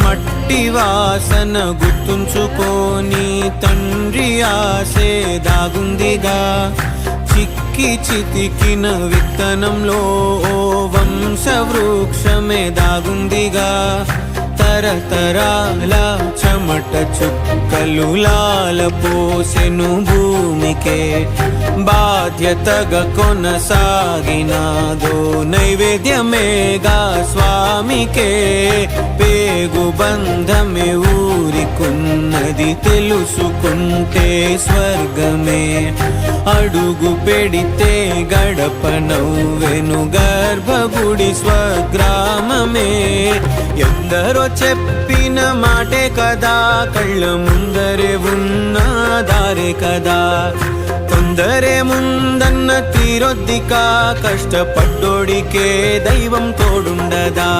మట్టి వాసన గుర్తుంచుకోని తండ్రి ఆసే దాగుందిగా, చిక్కి చితికిన విత్తనంలో ఓ వంశవృక్షమే దాగుందిగా, తరతరాల చెమట చుక్కలు లాల పోసెను భూమికే, బాధ్యతగా కొనసాగినాదో నైవేద్యమేగా స్వామికే, పేగు బంధమే ఊరికున్నది తెలుసుకుంటే స్వర్గమే, అడుగు పెడితే గడప నవ్వెను గర్భగుడి స్వగ్రామమే, ఎందరో చెప్పిన మాటే కదా, కళ్ళ ముందరే ఉన్న దారే కదా, తొందరే ముందన్న తీరొద్దిక, కష్టపడ్డోడికే దైవం తోడుండదా.